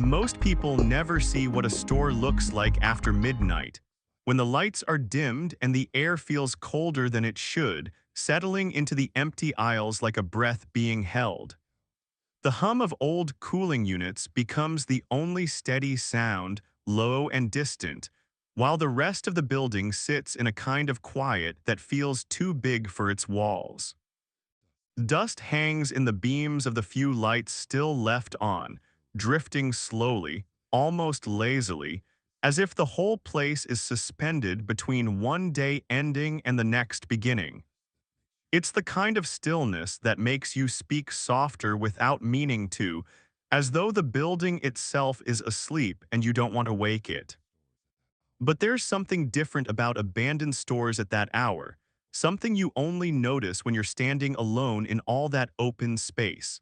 Most people never see what a store looks like after midnight, when the lights are dimmed and the air feels colder than it should, settling into the empty aisles like a breath being held. The hum of old cooling units becomes the only steady sound, low and distant, while the rest of the building sits in a kind of quiet that feels too big for its walls. Dust hangs in the beams of the few lights still left on, drifting slowly, almost lazily, as if the whole place is suspended between one day ending and the next beginning. It's the kind of stillness that makes you speak softer without meaning to, as though the building itself is asleep and you don't want to wake it. But there's something different about abandoned stores at that hour, something you only notice when you're standing alone in all that open space.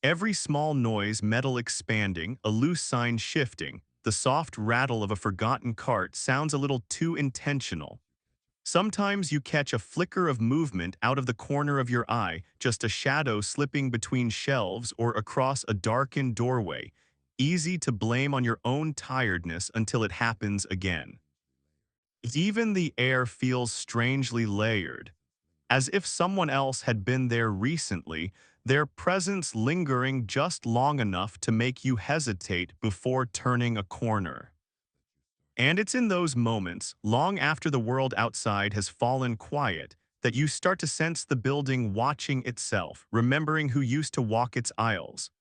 Every small noise, metal expanding, a loose sign shifting, the soft rattle of a forgotten cart sounds a little too intentional. Sometimes you catch a flicker of movement out of the corner of your eye, just a shadow slipping between shelves or across a darkened doorway, easy to blame on your own tiredness until it happens again. Even the air feels strangely layered, as if someone else had been there recently, their presence lingering just long enough to make you hesitate before turning a corner. And it's in those moments, long after the world outside has fallen quiet, that you start to sense the building watching itself, remembering who used to walk its aisles.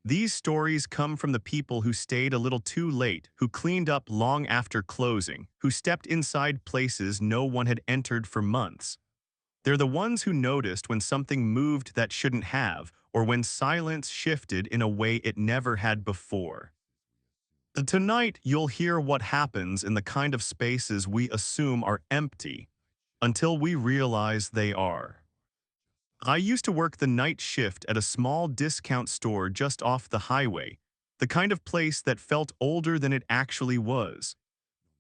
These stories come from the people who stayed a little too late, who cleaned up long after closing, who stepped inside places no one had entered for months. They're the ones who noticed when something moved that shouldn't have, or when silence shifted in a way it never had before. Tonight, you'll hear what happens in the kind of spaces we assume are empty, until we realize they are. I used to work the night shift at a small discount store just off the highway, the kind of place that felt older than it actually was.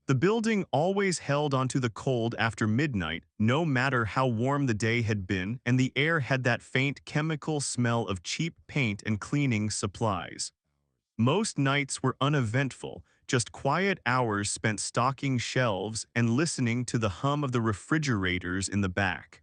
The building always held onto the cold after midnight, no matter how warm the day had been, and the air had that faint chemical smell of cheap paint and cleaning supplies. Most nights were uneventful, just quiet hours spent stocking shelves and listening to the hum of the refrigerators in the back.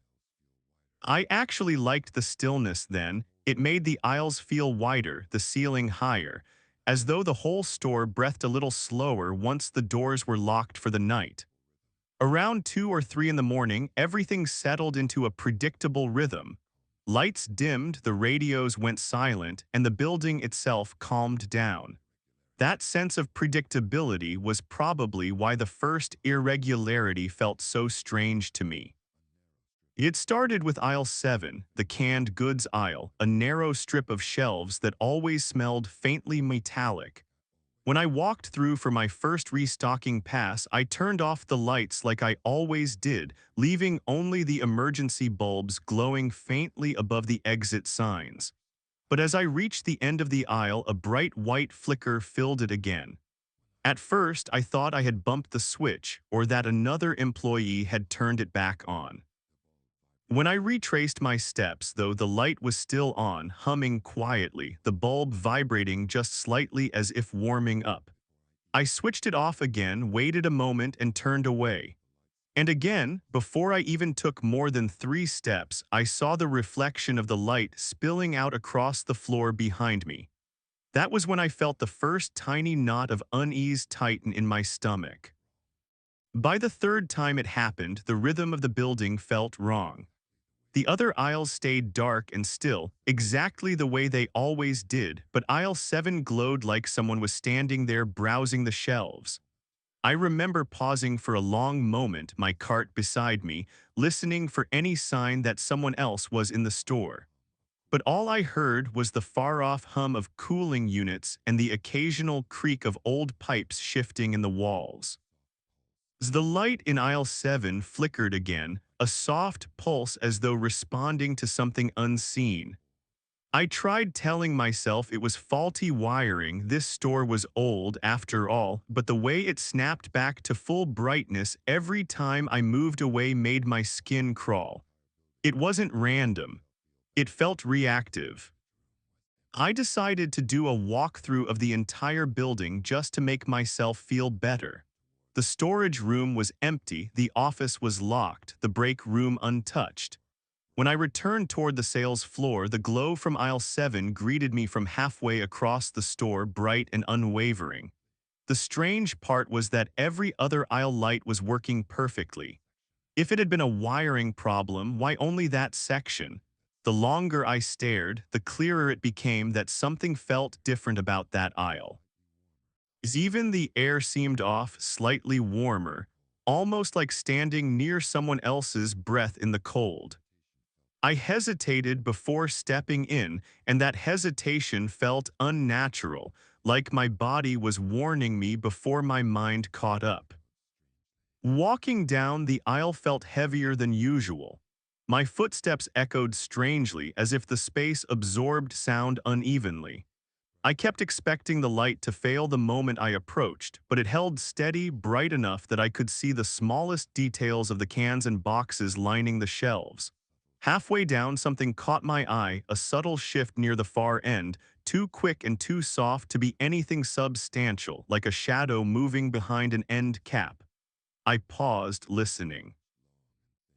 I actually liked the stillness then. It made the aisles feel wider, the ceiling higher, as though the whole store breathed a little slower once the doors were locked for the night. Around 2 or 3 in the morning, everything settled into a predictable rhythm. Lights dimmed, the radios went silent, and the building itself calmed down. That sense of predictability was probably why the first irregularity felt so strange to me. It started with aisle 7, the canned goods aisle, a narrow strip of shelves that always smelled faintly metallic. When I walked through for my first restocking pass, I turned off the lights like I always did, leaving only the emergency bulbs glowing faintly above the exit signs. But as I reached the end of the aisle, a bright white flicker filled it again. At first, I thought I had bumped the switch or that another employee had turned it back on. When I retraced my steps, though, the light was still on, humming quietly, the bulb vibrating just slightly as if warming up. I switched it off again, waited a moment, and turned away. And again, before I even took more than 3 steps, I saw the reflection of the light spilling out across the floor behind me. That was when I felt the first tiny knot of unease tighten in my stomach. By the third time it happened, the rhythm of the building felt wrong. The other aisles stayed dark and still, exactly the way they always did, but aisle 7 glowed like someone was standing there browsing the shelves. I remember pausing for a long moment, my cart beside me, listening for any sign that someone else was in the store. But all I heard was the far-off hum of cooling units and the occasional creak of old pipes shifting in the walls. As the light in aisle 7 flickered again, a soft pulse as though responding to something unseen. I tried telling myself it was faulty wiring, this store was old after all, but the way it snapped back to full brightness every time I moved away made my skin crawl. It wasn't random. It felt reactive. I decided to do a walkthrough of the entire building just to make myself feel better. The storage room was empty, the office was locked, the break room untouched. When I returned toward the sales floor, the glow from aisle 7 greeted me from halfway across the store, bright and unwavering. The strange part was that every other aisle light was working perfectly. If it had been a wiring problem, why only that section? The longer I stared, the clearer it became that something felt different about that aisle. Even the air seemed off, slightly warmer, almost like standing near someone else's breath in the cold. I hesitated before stepping in, and that hesitation felt unnatural, like my body was warning me before my mind caught up. Walking down the aisle felt heavier than usual. My footsteps echoed strangely, as if the space absorbed sound unevenly. I kept expecting the light to fail the moment I approached, but it held steady, bright enough that I could see the smallest details of the cans and boxes lining the shelves. Halfway down, something caught my eye, a subtle shift near the far end, too quick and too soft to be anything substantial, like a shadow moving behind an end cap. I paused, listening.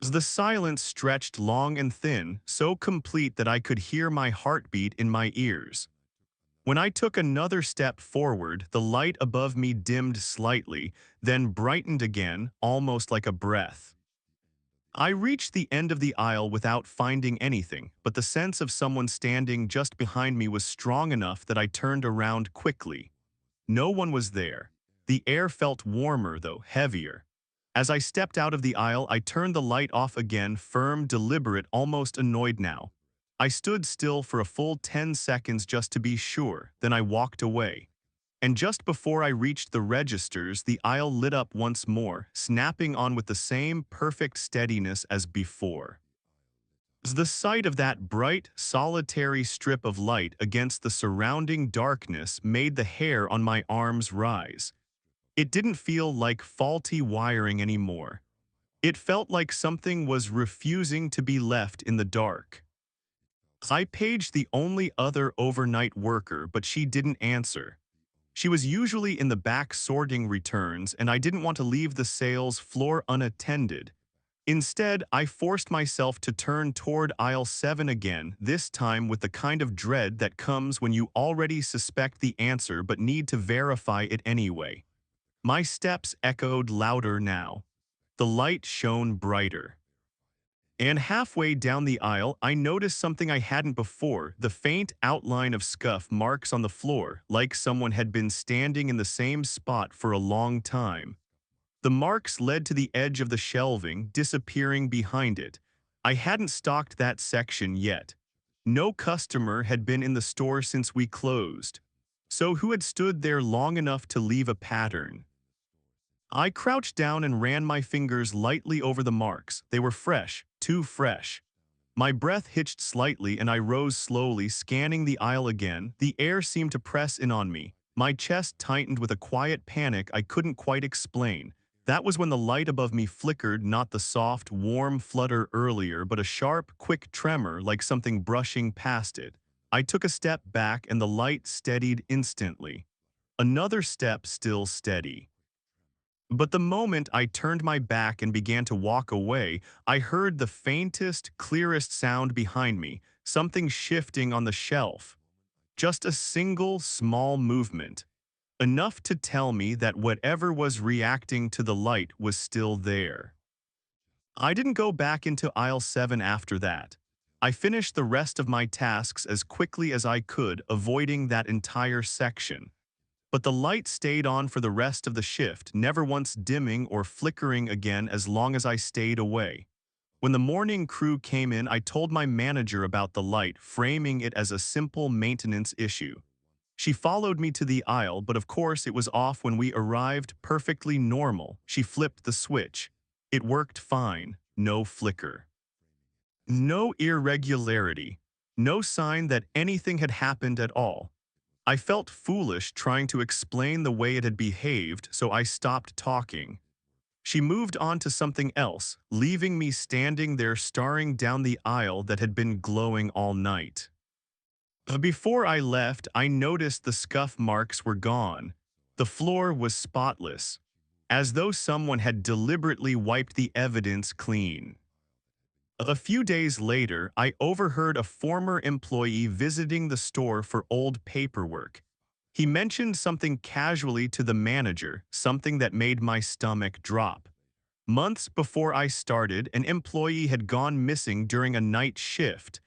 The silence stretched long and thin, so complete that I could hear my heartbeat in my ears. When I took another step forward, the light above me dimmed slightly, then brightened again, almost like a breath. I reached the end of the aisle without finding anything, but the sense of someone standing just behind me was strong enough that I turned around quickly. No one was there. The air felt warmer, though heavier. As I stepped out of the aisle, I turned the light off again, firm, deliberate, almost annoyed now. I stood still for a full 10 seconds just to be sure, then I walked away. And just before I reached the registers, the aisle lit up once more, snapping on with the same perfect steadiness as before. The sight of that bright, solitary strip of light against the surrounding darkness made the hair on my arms rise. It didn't feel like faulty wiring anymore. It felt like something was refusing to be left in the dark. I paged the only other overnight worker, but she didn't answer. She was usually in the back sorting returns, and I didn't want to leave the sales floor unattended. Instead, I forced myself to turn toward aisle 7 again, this time with the kind of dread that comes when you already suspect the answer but need to verify it anyway. My steps echoed louder now. The light shone brighter. And halfway down the aisle, I noticed something I hadn't before, the faint outline of scuff marks on the floor, like someone had been standing in the same spot for a long time. The marks led to the edge of the shelving, disappearing behind it. I hadn't stocked that section yet. No customer had been in the store since we closed. So who had stood there long enough to leave a pattern? I crouched down and ran my fingers lightly over the marks. They were fresh, too fresh. My breath hitched slightly and I rose slowly, scanning the aisle again. The air seemed to press in on me. My chest tightened with a quiet panic I couldn't quite explain. That was when the light above me flickered, not the soft, warm flutter earlier, but a sharp, quick tremor like something brushing past it. I took a step back and the light steadied instantly. Another step, still steady. But the moment I turned my back and began to walk away, I heard the faintest, clearest sound behind me, something shifting on the shelf. Just a single, small movement. Enough to tell me that whatever was reacting to the light was still there. I didn't go back into aisle 7 after that. I finished the rest of my tasks as quickly as I could, avoiding that entire section. But the light stayed on for the rest of the shift, never once dimming or flickering again as long as I stayed away. When the morning crew came in, I told my manager about the light, framing it as a simple maintenance issue. She followed me to the aisle, but of course it was off when we arrived, perfectly normal. She flipped the switch. It worked fine, no flicker. No irregularity. No sign that anything had happened at all. I felt foolish trying to explain the way it had behaved, so I stopped talking. She moved on to something else, leaving me standing there staring down the aisle that had been glowing all night. Before I left, I noticed the scuff marks were gone. The floor was spotless, as though someone had deliberately wiped the evidence clean. A few days later, I overheard a former employee visiting the store for old paperwork. He mentioned something casually to the manager, something that made my stomach drop. Months before I started, an employee had gone missing during a night shift.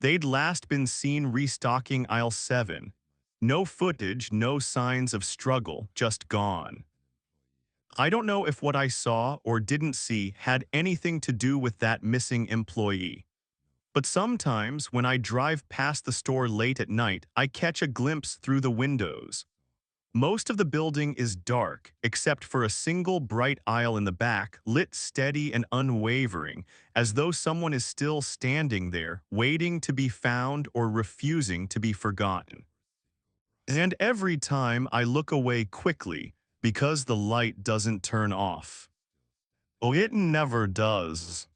They'd last been seen restocking aisle 7. No footage, no signs of struggle, just gone. I don't know if what I saw or didn't see had anything to do with that missing employee. But sometimes, when I drive past the store late at night, I catch a glimpse through the windows. Most of the building is dark, except for a single bright aisle in the back, lit steady and unwavering, as though someone is still standing there, waiting to be found or refusing to be forgotten. And every time I look away quickly, because the light doesn't turn off. Oh, it never does.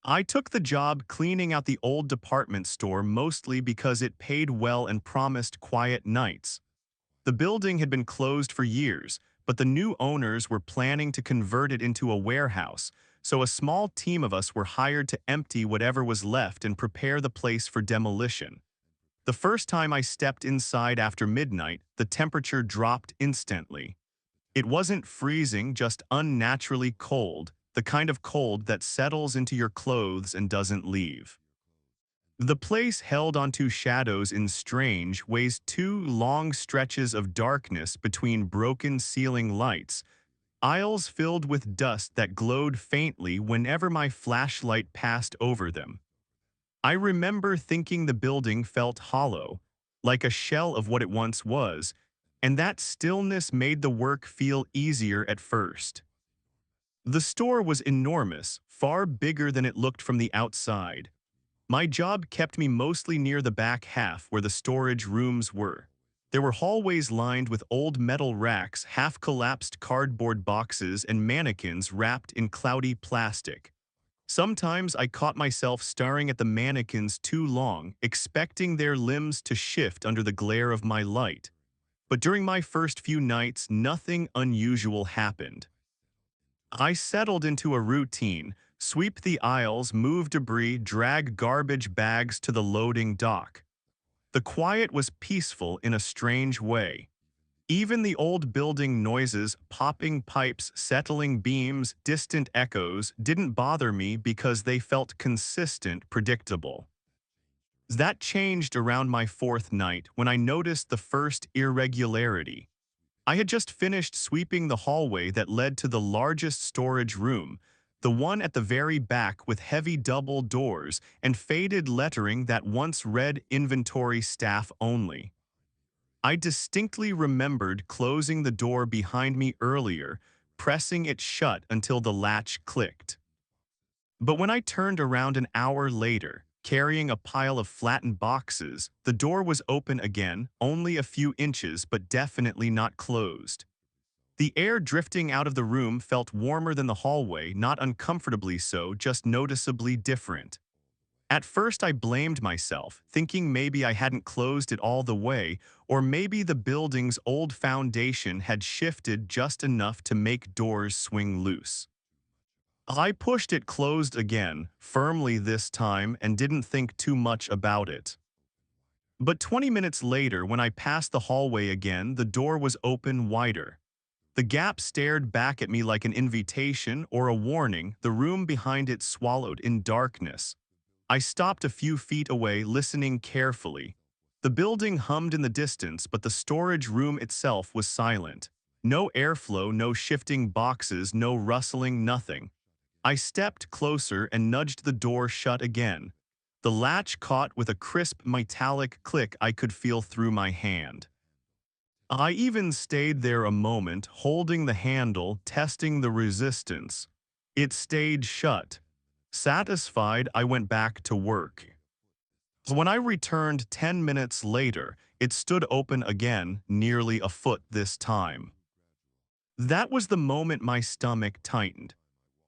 I took the job cleaning out the old department store mostly because it paid well and promised quiet nights. The building had been closed for years, but the new owners were planning to convert it into a warehouse, so a small team of us were hired to empty whatever was left and prepare the place for demolition. The first time I stepped inside after midnight, the temperature dropped instantly. It wasn't freezing, just unnaturally cold, the kind of cold that settles into your clothes and doesn't leave. The place held onto shadows in strange ways, two long stretches of darkness between broken ceiling lights, aisles filled with dust that glowed faintly whenever my flashlight passed over them. I remember thinking the building felt hollow, like a shell of what it once was, and that stillness made the work feel easier at first. The store was enormous, far bigger than it looked from the outside. My job kept me mostly near the back half where the storage rooms were. There were hallways lined with old metal racks, half-collapsed cardboard boxes, and mannequins wrapped in cloudy plastic. Sometimes I caught myself staring at the mannequins too long, expecting their limbs to shift under the glare of my light. But during my first few nights, nothing unusual happened. I settled into a routine: sweep the aisles, move debris, drag garbage bags to the loading dock. The quiet was peaceful in a strange way. Even the old building noises, popping pipes, settling beams, distant echoes, didn't bother me because they felt consistent, predictable. That changed around my fourth night when I noticed the first irregularity. I had just finished sweeping the hallway that led to the largest storage room, the one at the very back with heavy double doors and faded lettering that once read "Inventory Staff Only." I distinctly remembered closing the door behind me earlier, pressing it shut until the latch clicked. But when I turned around an hour later, carrying a pile of flattened boxes, the door was open again, only a few inches but definitely not closed. The air drifting out of the room felt warmer than the hallway, not uncomfortably so, just noticeably different. At first I blamed myself, thinking maybe I hadn't closed it all the way, or maybe the building's old foundation had shifted just enough to make doors swing loose. I pushed it closed again, firmly this time, and didn't think too much about it. But 20 minutes later, when I passed the hallway again, the door was open wider. The gap stared back at me like an invitation or a warning, the room behind it swallowed in darkness. I stopped a few feet away, listening carefully. The building hummed in the distance, but the storage room itself was silent. No airflow, no shifting boxes, no rustling, nothing. I stepped closer and nudged the door shut again. The latch caught with a crisp metallic click I could feel through my hand. I even stayed there a moment, holding the handle, testing the resistance. It stayed shut. Satisfied, I went back to work. When I returned 10 minutes later, it stood open again, nearly a foot this time. That was the moment my stomach tightened.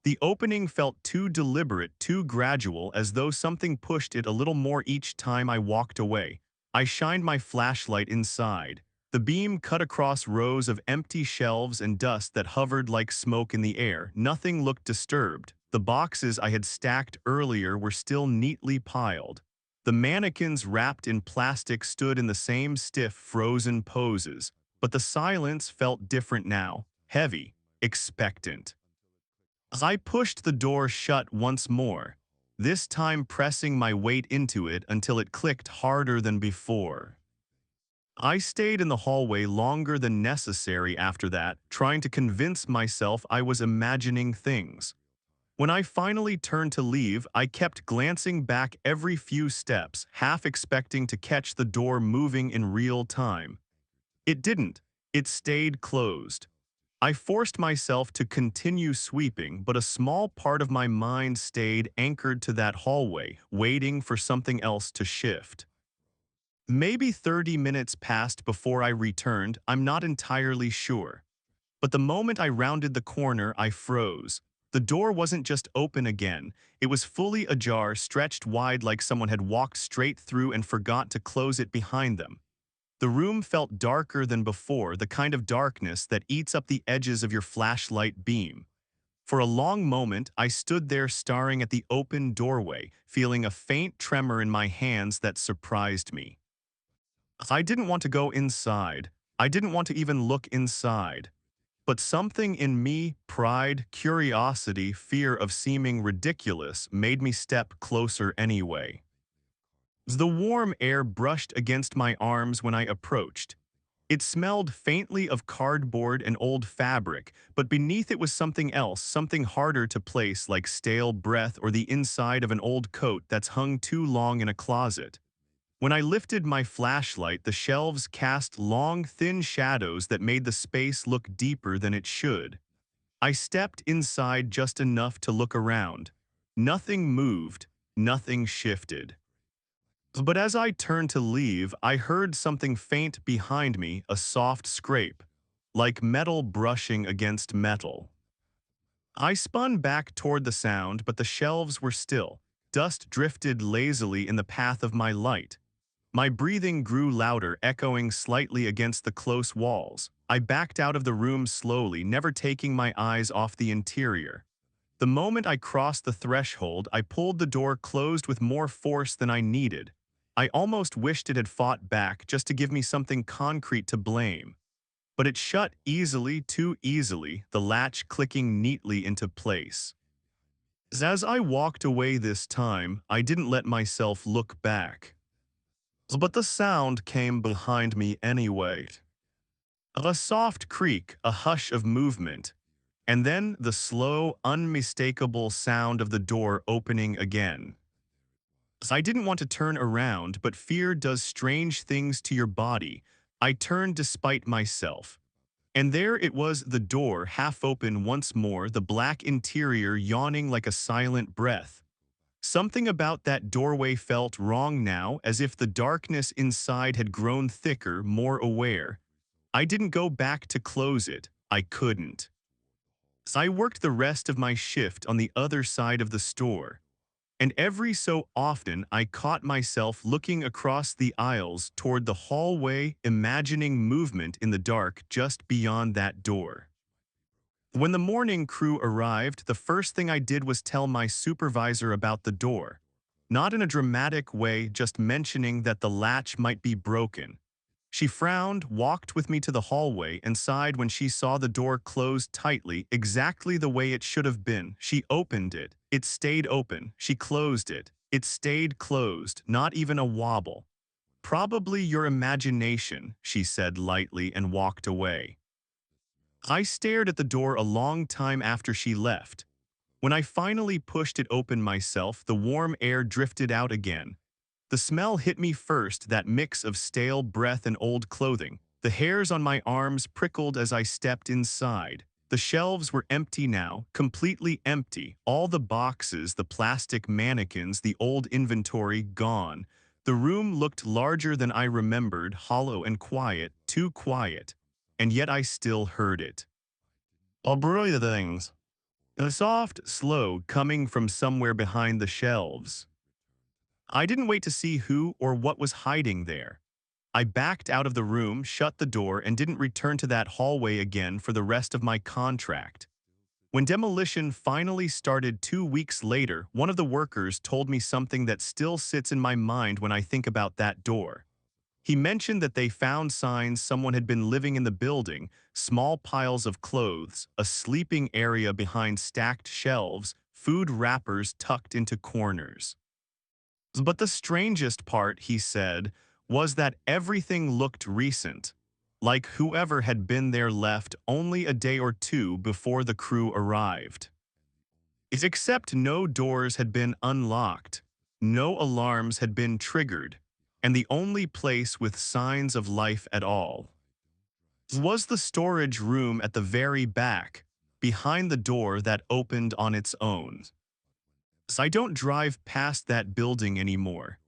The opening felt too deliberate, too gradual, as though something pushed it a little more each time I walked away. I shined my flashlight inside. The beam cut across rows of empty shelves and dust that hovered like smoke in the air. Nothing looked disturbed. The boxes I had stacked earlier were still neatly piled. The mannequins wrapped in plastic stood in the same stiff, frozen poses, but the silence felt different now, heavy, expectant. I pushed the door shut once more, this time pressing my weight into it until it clicked harder than before. I stayed in the hallway longer than necessary after that, trying to convince myself I was imagining things. When I finally turned to leave, I kept glancing back every few steps, half expecting to catch the door moving in real time. It didn't. It stayed closed. I forced myself to continue sweeping, but a small part of my mind stayed anchored to that hallway, waiting for something else to shift. Maybe 30 minutes passed before I returned, I'm not entirely sure. But the moment I rounded the corner, I froze. The door wasn't just open again, it was fully ajar, stretched wide like someone had walked straight through and forgot to close it behind them. The room felt darker than before, the kind of darkness that eats up the edges of your flashlight beam. For a long moment, I stood there staring at the open doorway, feeling a faint tremor in my hands that surprised me. I didn't want to go inside. I didn't want to even look inside. But something in me, pride, curiosity, fear of seeming ridiculous, made me step closer anyway. The warm air brushed against my arms when I approached. It smelled faintly of cardboard and old fabric, but beneath it was something else, something harder to place, like stale breath or the inside of an old coat that's hung too long in a closet. When I lifted my flashlight, the shelves cast long, thin shadows that made the space look deeper than it should. I stepped inside just enough to look around. Nothing moved, nothing shifted. But as I turned to leave, I heard something faint behind me, a soft scrape, like metal brushing against metal. I spun back toward the sound, but the shelves were still. Dust drifted lazily in the path of my light. My breathing grew louder, echoing slightly against the close walls. I backed out of the room slowly, never taking my eyes off the interior. The moment I crossed the threshold, I pulled the door closed with more force than I needed. I almost wished it had fought back just to give me something concrete to blame. But it shut easily, too easily, the latch clicking neatly into place. As I walked away this time, I didn't let myself look back. But the sound came behind me anyway. A soft creak, a hush of movement, and then the slow, unmistakable sound of the door opening again. I didn't want to turn around, but fear does strange things to your body. I turned despite myself. And there it was, the door half open once more, the black interior yawning like a silent breath. Something about that doorway felt wrong now, as if the darkness inside had grown thicker, more aware. I didn't go back to close it. I couldn't. I worked the rest of my shift on the other side of the store. And every so often I caught myself looking across the aisles toward the hallway, imagining movement in the dark just beyond that door. When the morning crew arrived, the first thing I did was tell my supervisor about the door. Not in a dramatic way, just mentioning that the latch might be broken. She frowned, walked with me to the hallway, and sighed when she saw the door closed tightly, exactly the way it should have been. She opened it. It stayed open. She closed it. It stayed closed, not even a wobble. "Probably your imagination," she said lightly and walked away. I stared at the door a long time after she left. When I finally pushed it open myself, the warm air drifted out again. The smell hit me first, that mix of stale breath and old clothing. The hairs on my arms prickled as I stepped inside. The shelves were empty now, completely empty. All the boxes, the plastic mannequins, the old inventory gone. The room looked larger than I remembered, hollow and quiet, too quiet. And yet I still heard it. "I'll brew you things." A soft, slow, coming from somewhere behind the shelves. I didn't wait to see who or what was hiding there. I backed out of the room, shut the door, and didn't return to that hallway again for the rest of my contract. When demolition finally started 2 weeks later, one of the workers told me something that still sits in my mind when I think about that door. He mentioned that they found signs someone had been living in the building, small piles of clothes, a sleeping area behind stacked shelves, food wrappers tucked into corners. But the strangest part, he said, was that everything looked recent, like whoever had been there left only a day or two before the crew arrived. Except no doors had been unlocked, no alarms had been triggered, and the only place with signs of life at all was the storage room at the very back, behind the door that opened on its own. I don't drive past that building anymore.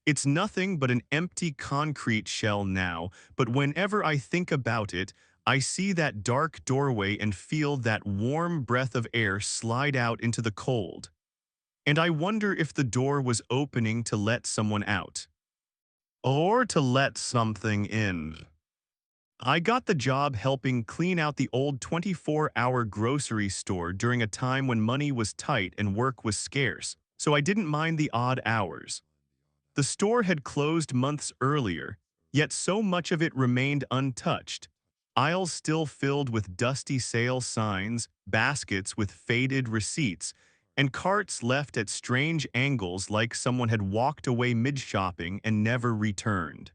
It's nothing but an empty concrete shell now, but whenever I think about it, I see that dark doorway and feel that warm breath of air slide out into the cold. And I wonder if the door was opening to let someone out. Or to let something in. I got the job helping clean out the old 24-hour grocery store during a time when money was tight and work was scarce, so I didn't mind the odd hours. The store had closed months earlier, yet so much of it remained untouched. Aisles still filled with dusty sale signs, baskets with faded receipts, and carts left at strange angles like someone had walked away mid-shopping and never returned.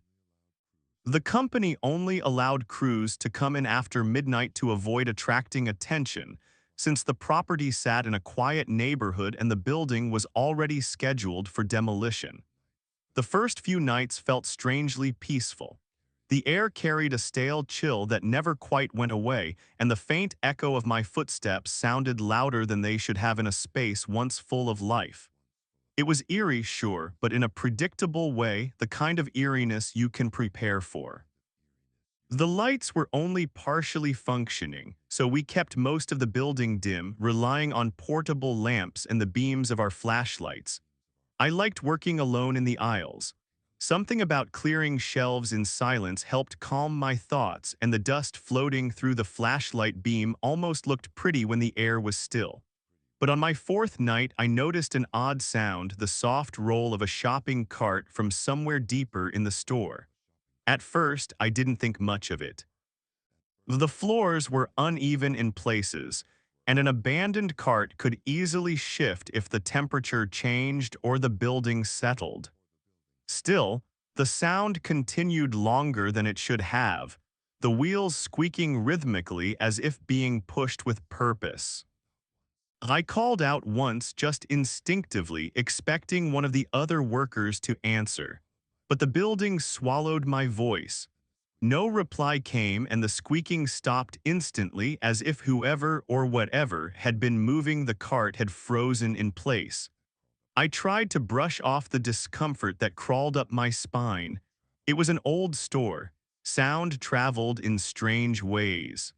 The company only allowed crews to come in after midnight to avoid attracting attention, since the property sat in a quiet neighborhood and the building was already scheduled for demolition. The first few nights felt strangely peaceful. The air carried a stale chill that never quite went away, and the faint echo of my footsteps sounded louder than they should have in a space once full of life. It was eerie, sure, but in a predictable way, the kind of eeriness you can prepare for. The lights were only partially functioning, so we kept most of the building dim, relying on portable lamps and the beams of our flashlights. I liked working alone in the aisles. Something about clearing shelves in silence helped calm my thoughts, and the dust floating through the flashlight beam almost looked pretty when the air was still. But on my fourth night, I noticed an odd sound, the soft roll of a shopping cart from somewhere deeper in the store. At first, I didn't think much of it. The floors were uneven in places, and an abandoned cart could easily shift if the temperature changed or the building settled. Still, the sound continued longer than it should have, the wheels squeaking rhythmically as if being pushed with purpose. I called out once just instinctively, expecting one of the other workers to answer. But the building swallowed my voice. No reply came, and the squeaking stopped instantly, as if whoever or whatever had been moving the cart had frozen in place. I tried to brush off the discomfort that crawled up my spine. It was an old store. Sound traveled in strange ways.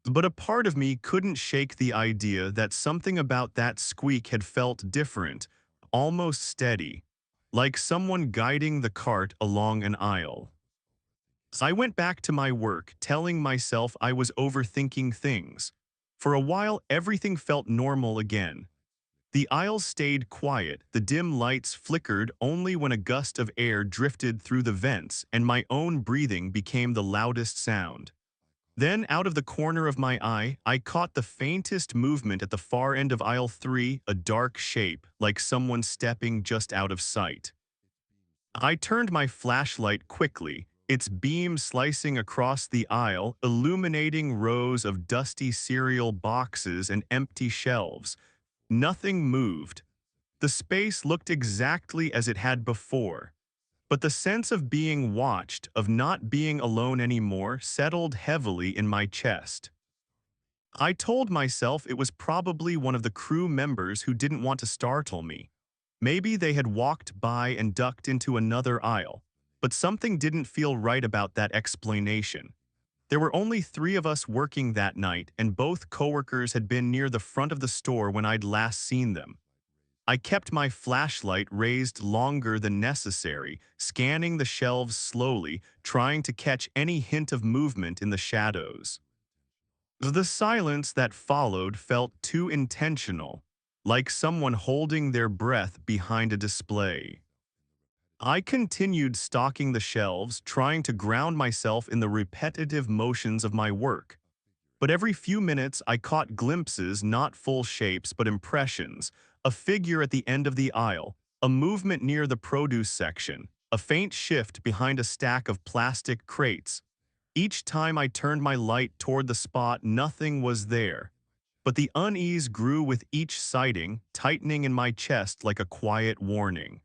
But a part of me couldn't shake the idea that something about that squeak had felt different, almost steady, like someone guiding the cart along an aisle. I went back to my work, telling myself I was overthinking things. For a while, everything felt normal again. The aisles stayed quiet, the dim lights flickered only when a gust of air drifted through the vents, and my own breathing became the loudest sound. Then, out of the corner of my eye, I caught the faintest movement at the far end of aisle 3, a dark shape, like someone stepping just out of sight. I turned my flashlight quickly, its beam slicing across the aisle, illuminating rows of dusty cereal boxes and empty shelves. Nothing moved. The space looked exactly as it had before. But the sense of being watched, of not being alone anymore, settled heavily in my chest. I told myself it was probably one of the crew members who didn't want to startle me. Maybe they had walked by and ducked into another aisle, but something didn't feel right about that explanation. There were only 3 of us working that night, and both coworkers had been near the front of the store when I'd last seen them. I kept my flashlight raised longer than necessary, scanning the shelves slowly, trying to catch any hint of movement in the shadows. The silence that followed felt too intentional, like someone holding their breath behind a display. I continued stalking the shelves, trying to ground myself in the repetitive motions of my work. But every few minutes I caught glimpses, not full shapes but impressions, a figure at the end of the aisle, a movement near the produce section, a faint shift behind a stack of plastic crates. Each time I turned my light toward the spot, nothing was there. But the unease grew with each sighting, tightening in my chest like a quiet warning.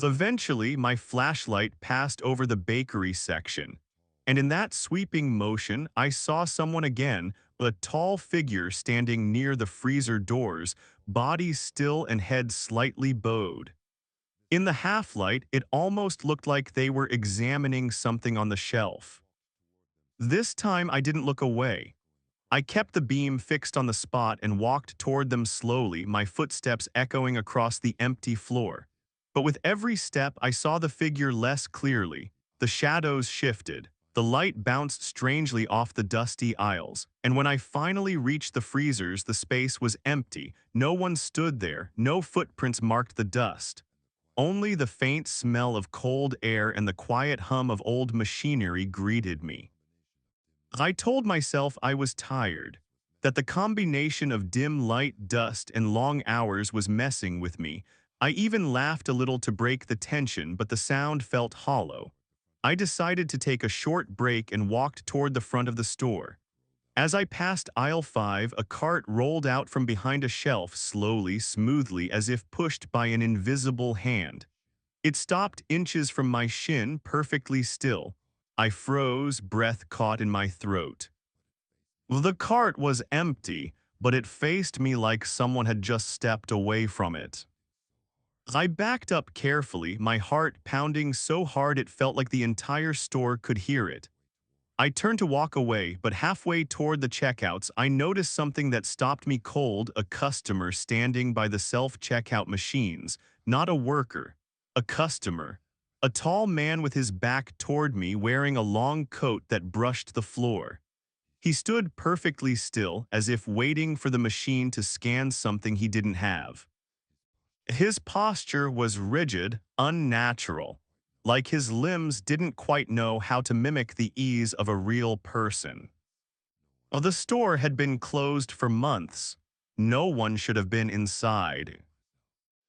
Eventually, my flashlight passed over the bakery section, and in that sweeping motion, I saw someone again, a tall figure standing near the freezer doors, body still and head slightly bowed. In the half-light, it almost looked like they were examining something on the shelf. This time, I didn't look away. I kept the beam fixed on the spot and walked toward them slowly, my footsteps echoing across the empty floor. But with every step, I saw the figure less clearly. The shadows shifted. The light bounced strangely off the dusty aisles, and when I finally reached the freezers, the space was empty. No one stood there, no footprints marked the dust. Only the faint smell of cold air and the quiet hum of old machinery greeted me. I told myself I was tired, that the combination of dim light, dust, and long hours was messing with me. I even laughed a little to break the tension, but the sound felt hollow. I decided to take a short break and walked toward the front of the store. As I passed aisle 5, a cart rolled out from behind a shelf slowly, smoothly, as if pushed by an invisible hand. It stopped inches from my shin, perfectly still. I froze, breath caught in my throat. The cart was empty, but it faced me like someone had just stepped away from it. I backed up carefully, my heart pounding so hard it felt like the entire store could hear it. I turned to walk away, but halfway toward the checkouts, I noticed something that stopped me cold, a customer standing by the self-checkout machines, not a worker, a customer. A tall man with his back toward me wearing a long coat that brushed the floor. He stood perfectly still, as if waiting for the machine to scan something he didn't have. His posture was rigid, unnatural, like his limbs didn't quite know how to mimic the ease of a real person. The store had been closed for months. No one should have been inside.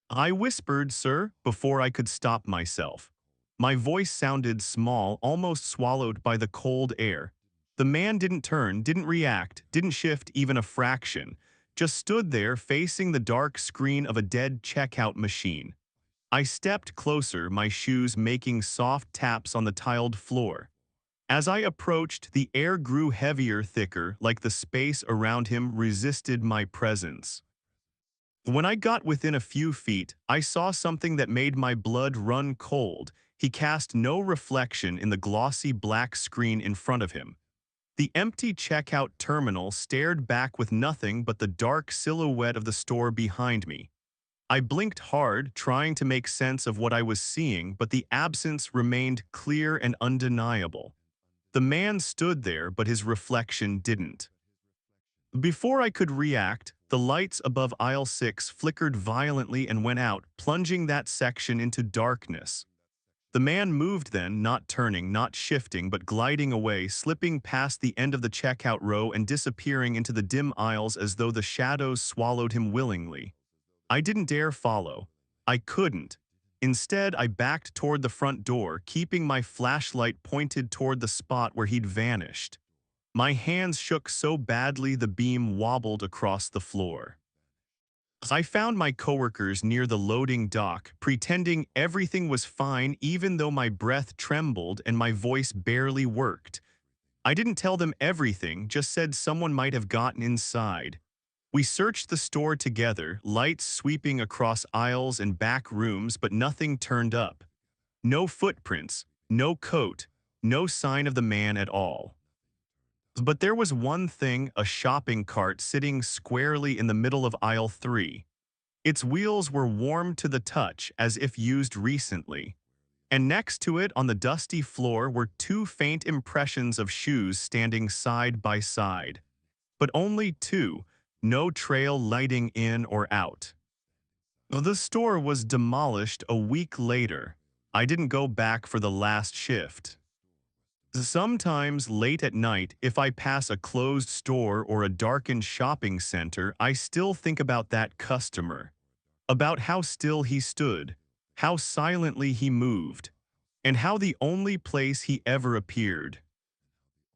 I whispered, "Sir," before I could stop myself. My voice sounded small, almost swallowed by the cold air. The man didn't turn, didn't react, didn't shift even a fraction, just stood there facing the dark screen of a dead checkout machine. I stepped closer, my shoes making soft taps on the tiled floor. As I approached, the air grew heavier, thicker, like the space around him resisted my presence. When I got within a few feet, I saw something that made my blood run cold. He cast no reflection in the glossy black screen in front of him. The empty checkout terminal stared back with nothing but the dark silhouette of the store behind me. I blinked hard, trying to make sense of what I was seeing, but the absence remained clear and undeniable. The man stood there, but his reflection didn't. Before I could react, the lights above aisle 6 flickered violently and went out, plunging that section into darkness. The man moved then, not turning, not shifting, but gliding away, slipping past the end of the checkout row and disappearing into the dim aisles as though the shadows swallowed him willingly. I didn't dare follow. I couldn't. Instead, I backed toward the front door, keeping my flashlight pointed toward the spot where he'd vanished. My hands shook so badly the beam wobbled across the floor. I found my coworkers near the loading dock, pretending everything was fine even though my breath trembled and my voice barely worked. I didn't tell them everything, just said someone might have gotten inside. We searched the store together, lights sweeping across aisles and back rooms, but nothing turned up. No footprints, no coat, no sign of the man at all. But there was one thing, a shopping cart sitting squarely in the middle of aisle 3. Its wheels were warm to the touch as if used recently. And next to it on the dusty floor were two faint impressions of shoes standing side by side. But only two, no trail lighting in or out. The store was demolished a week later. I didn't go back for the last shift. Sometimes late at night, if I pass a closed store or a darkened shopping center, I still think about that customer, about how still he stood, how silently he moved, and how the only place he ever appeared.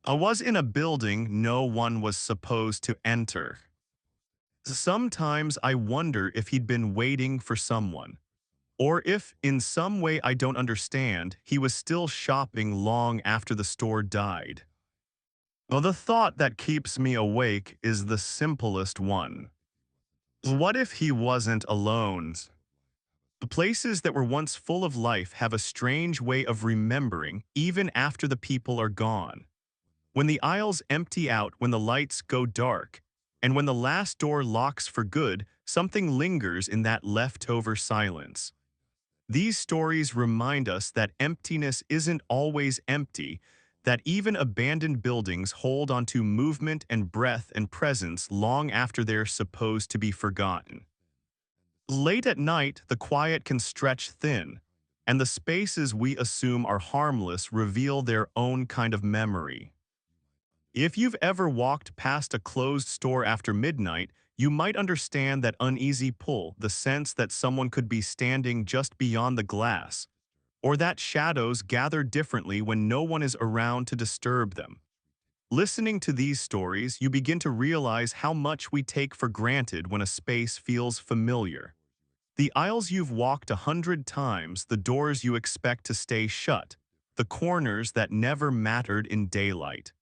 I was in a building no one was supposed to enter. Sometimes I wonder if he'd been waiting for someone, or if, in some way I don't understand, he was still shopping long after the store died. Well, the thought that keeps me awake is the simplest one. What if he wasn't alone? The places that were once full of life have a strange way of remembering even after the people are gone. When the aisles empty out, when the lights go dark, and when the last door locks for good, something lingers in that leftover silence. These stories remind us that emptiness isn't always empty, that even abandoned buildings hold onto movement and breath and presence long after they're supposed to be forgotten. Late at night, the quiet can stretch thin, and the spaces we assume are harmless reveal their own kind of memory. If you've ever walked past a closed store after midnight, you might understand that uneasy pull, the sense that someone could be standing just beyond the glass, or that shadows gather differently when no one is around to disturb them. Listening to these stories, you begin to realize how much we take for granted when a space feels familiar. The aisles you've walked 100 times, the doors you expect to stay shut, the corners that never mattered in daylight.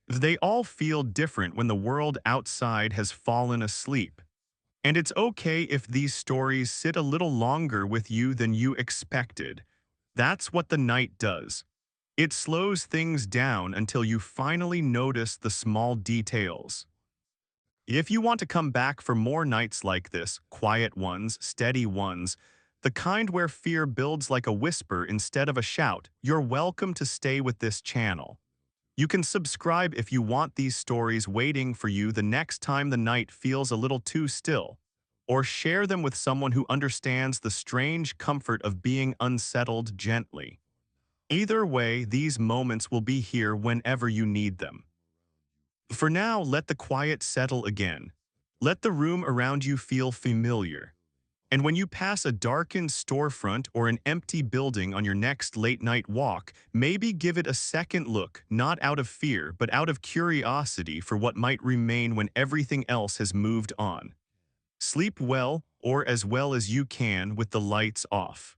They all feel different when the world outside has fallen asleep. And it's okay if these stories sit a little longer with you than you expected. That's what the night does. It slows things down until you finally notice the small details. If you want to come back for more nights like this, quiet ones, steady ones, the kind where fear builds like a whisper instead of a shout, you're welcome to stay with this channel. You can subscribe if you want these stories waiting for you the next time the night feels a little too still, or share them with someone who understands the strange comfort of being unsettled gently. Either way, these moments will be here whenever you need them. For now, let the quiet settle again. Let the room around you feel familiar. And when you pass a darkened storefront or an empty building on your next late-night walk, maybe give it a second look, not out of fear, but out of curiosity for what might remain when everything else has moved on. Sleep well, or as well as you can with the lights off.